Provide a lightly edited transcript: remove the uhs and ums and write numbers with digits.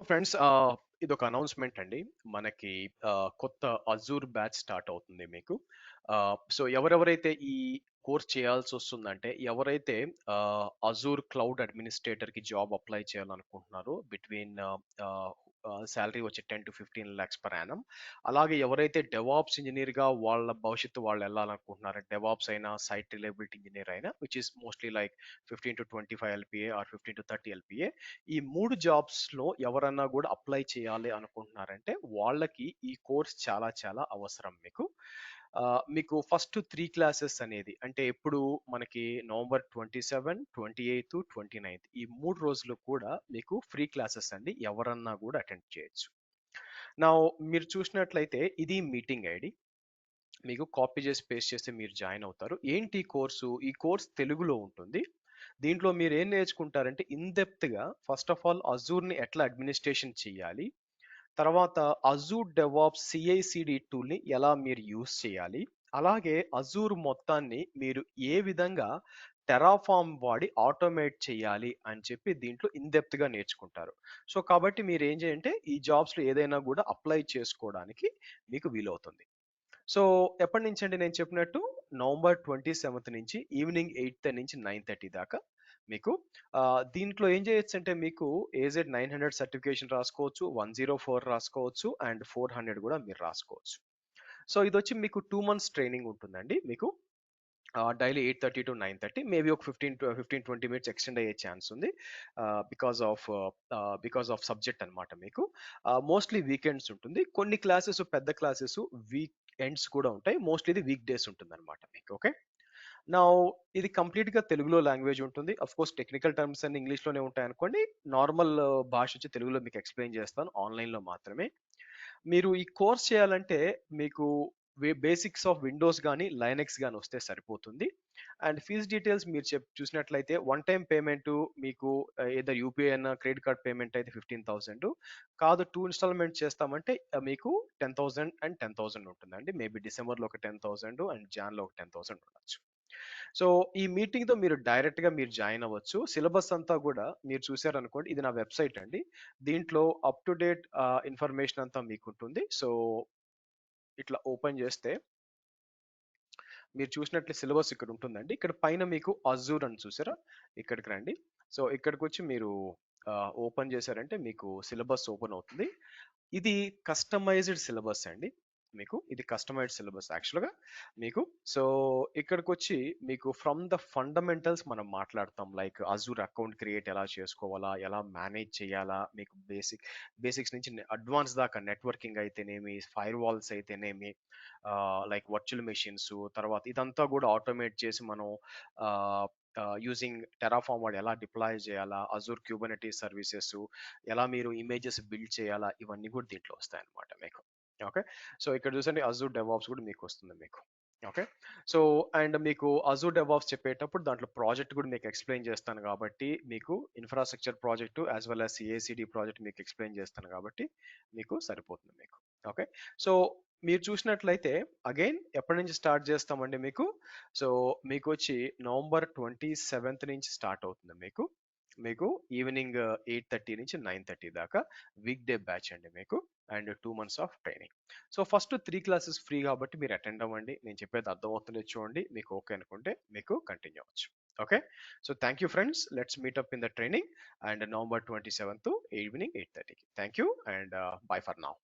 Friends ఇదొక announcement అండి. మనకి కొత్త అజూర్ బ్యాచ్ స్టార్ట్ అవుతుంది మీకు. సో, ఎవరెవరైతే ఈ కోర్స్ చేయాల్సొస్తుందంటే, ఎవరైతే అజూర్ క్లౌడ్ అడ్మినిస్ట్రేటర్‌కి జాబ్ అప్లై చేయాలనుకుంటున్నారో బిట్వీన్ సాలరీ వచ్చి 10-15 లాక్స్ పర్ యానమ్. అలాగే ఎవరైతే డెవాప్స్ ఇంజినీర్‌గా వాళ్ళ భవిష్యత్తు వాళ్ళెళ్ళాలనుకుంటున్నారో, డెవాప్స్ అయినా, సైట్ రిలయబిలిటీ ఇంజినీర్ అయినా, which is mostly like 15-25 LPA or 15-30 LPA. ఈ 3 జాబ్స్‌లో ఎవరన్నా గూడా అప్లై చేయాలి అనుకుంటున్నారంటే, వాళ్ళకి ఈ కోర్స్ చాలా చాలా అవసరం మీకు. మీకు ఫస్ట్ 3 క్లాసెస్ అనేది అంటే ఎప్పుడు మనకి నవంబర్ 27, 28, 29 ఈ 3 రోజులు కూడా మీకు ఫ్రీ క్లాసెస్ అండి. ఎవరన్నా గూడా అటెండ్ చేయొచ్చు. నౌ మీరు చూసినట్లయితే ఇది మీటింగ్ ఐడీ. మీకు కాపీ చేసి పేస్ట్ చేస్తే మీరు జాయిన్ అవుతారు. ఏంటి ఈ కోర్సు? ఈ కోర్స్ తెలుగులో ఉంటుంది. దీంట్లో మీరేం నేర్చుకుంటారంటే ఇన్ డెప్త్‌గా ఫస్ట్ ఆఫ్ ఆల్ అజూర్‌ని ఎట్లా అడ్మినిస్ట్రేషన్ చేయాలి? తర్వాత అజూర్ డెవాప్స్ సీఐసీడీ టూల్‌ని ఎలా మీరు యూజ్ చేయాలి? అలాగే అజూర్ మొత్తాన్ని మీరు ఏ విధంగా టెరాఫార్మ్ వాడి ఆటోమేట్ చేయాలి అని చెప్పి దీంట్లో ఇన్ డెప్త్‌గా నేర్చుకుంటారు. సో, కాబట్టి మీరేం చేయంటే ఈ జాబ్స్‌లో ఏదైనా గూడా అప్లై చేసుకోవడానికి మీకు వీలవుతుంది. సో, ఎప్పటినుంచండి నేను చెప్పినట్టు నవంబర్ 27 నుంచి ఈవినింగ్ 8 నుంచి 9:30 దాకా మీకు దీంట్లో ఏం చేయొచ్చంటే మీకు ఏజెడ్ 900 సర్టిఫికేషన్ రాసుకోవచ్చు, 104 రాసుకోవచ్చు అండ్ 400 గూడా మీరు రాసుకోవచ్చు. సో, ఇదొచ్చి మీకు 2 మంత్స్ ట్రైనింగ్ ఉంటుందండి మీకు. డైలీ 8:30-9:30 మేబీ ఒక 15-20 మినిట్స్ ఎక్స్టెండ్ అయ్యే ఛాన్స్ ఉంది. బికాస్ ఆఫ్ సబ్జెక్ట్ అన్నమాట మీకు. మోస్ట్‌లీ వీకెండ్స్ ఉంటుంది. కొన్ని క్లాసెస్ పెద్ద క్లాసెస్ వీక్ ఎండ్స్ కూడా ఉంటాయి. మోస్ట్‌లీ ఇది వీక్ డేస్ ఉంటుందన్నమాట మీకు. ఓకే. నౌ ఇది కంప్లీట్‌గా తెలుగులో లాంగ్వేజ్ ఉంటుంది. ఆఫ్‌కోర్స్ టెక్నికల్ టర్మ్స్ అన్ని ఇంగ్లీష్‌లోనే ఉంటాయనుకోండి. నార్మల్ భాష వచ్చి తెలుగులో మీకు ఎక్స్‌ప్లెయిన్ చేస్తాను. ఆన్‌లైన్‌లో మాత్రమే. మీరు ఈ కోర్స్ చేయాలంటే మీకు బేసిక్స్ ఆఫ్ విండోస్ గానీ, లైనక్స్ గానీ వస్తే సరిపోతుంది. అండ్ ఫీస్ డీటెయిల్స్ మీరు చూసినట్లయితే వన్ టైమ్ పేమెంటు మీకు ఎయిదర్ యూపీఐ అన్నా, క్రెడిట్ కార్డ్ పేమెంట్ అయితే 15,000 కాదు 2 ఇన్‌స్టాల్‌మెంట్స్ చేస్తామంటే మీకు 10,000 అండ్ 10,000 ఉంటుందండి. మేబీ డిసెంబర్‌లో ఒక 10,000 అండ్ జాన్‌లో ఒక 10,000 ఉండొచ్చు. సో, ఈ మీటింగ్‌తో మీరు డైరెక్ట్‌గా మీరు జాయిన్ అవ్వచ్చు. సిలబస్ అంతా గూడా మీరు చూసారనుకోండి ఇది నా వెబ్‌సైట్ అండి. దీంట్లో అప్ టు డేట్ ఇన్ఫర్మేషన్ అంతా మీకుంటుంది. సో, ఇట్లా ఓపెన్ చేస్తే మీరు చూసినట్లే సిలబస్ ఇక్కడ ఉంటుందండి. ఇక్కడ పైన మీకు అజూర్ అని చూసారా? ఇక్కడికి రండి. సో, ఇక్కడికొచ్చి మీరు ఓపెన్ చేశారంటే మీకు సిలబస్ ఓపెన్ అవుతుంది. ఇది కస్టమైజ్డ్ సిలబస్ అండి. మీకు ఇది కస్టమైజ్డ్ సిలబస్ యాక్చువల్‌గా మీకు. సో, ఇక్కడికొచ్చి మీకు ఫ్రమ్ ద ఫండమెంటల్స్ మనం మాట్లాడతాం. లైక్ అజూర్ అకౌంట్ క్రియేట్ ఎలా చేసుకోవాలా? ఎలా మేనేజ్ చేయాలా? మీకు బేసిక్స్ నుంచి అడ్వాన్స్ దాకా నెట్వర్కింగ్ అయితేనేమి, ఫైర్ వాల్స్ అయితేనేమి, లైక్ వర్చువల్ మెషిన్స్ తర్వాత ఇదంతా కూడా ఆటోమేట్ చేసి మనం యూజింగ్ టెరాఫార్మ్ వాడు ఎలా డిప్లాయ్ చేయాలా? అజూర్ క్యూబర్నెటీస్ సర్వీసెస్ ఎలా మీరు ఇమేజెస్ బిల్డ్ చేయాలా? ఇవన్నీ కూడా దీంట్లో వస్తాయన్నమాట మీకు. ఓకే. సో, ఇక్కడ చూసండి అజూర్ డెవాప్స్ కూడా మీకు వస్తుంది మీకు. ఓకే. సో, అండ్ మీకు అజూర్ డెవాప్స్ చెప్పేటప్పుడు దాంట్లో ప్రాజెక్ట్ కూడా మీకు ఎక్స్‌ప్లెయిన్ చేస్తాను కాబట్టి మీకు infrastructure project as well as CICD project మీకు ఎక్స్‌ప్లెయిన్ చేస్తాను కాబట్టి మీకు సరిపోతుంది మీకు. ఓకే. సో, మీరు చూసినట్లయితే అగైన్ ఎప్పటి నుంచి స్టార్ట్ చేస్తామండి మీకు. సో, మీకొచ్చి నవంబర్ 27 నుంచి స్టార్ట్ అవుతుంది మీకు. మీకు ఈవినింగ్ 8:30 నుంచి 9:30 దాకా వీక్ డే బ్యాచ్ అండి మీకు. And 2 months of training. So, first 3 classes free కాబట్టి మీరు అటెండ్ అవ్వండి. నేను చెప్పేది అర్థమవుతుందో చూడండి. మీకు ఓకే అనుకుంటే మీకు కంటిన్యూ అవ్వచ్చు. Okay. So, thank you friends. Let's meet up in the training and November 27థ్ ఈవినింగ్ 8:30కి. Thank you and bye for now.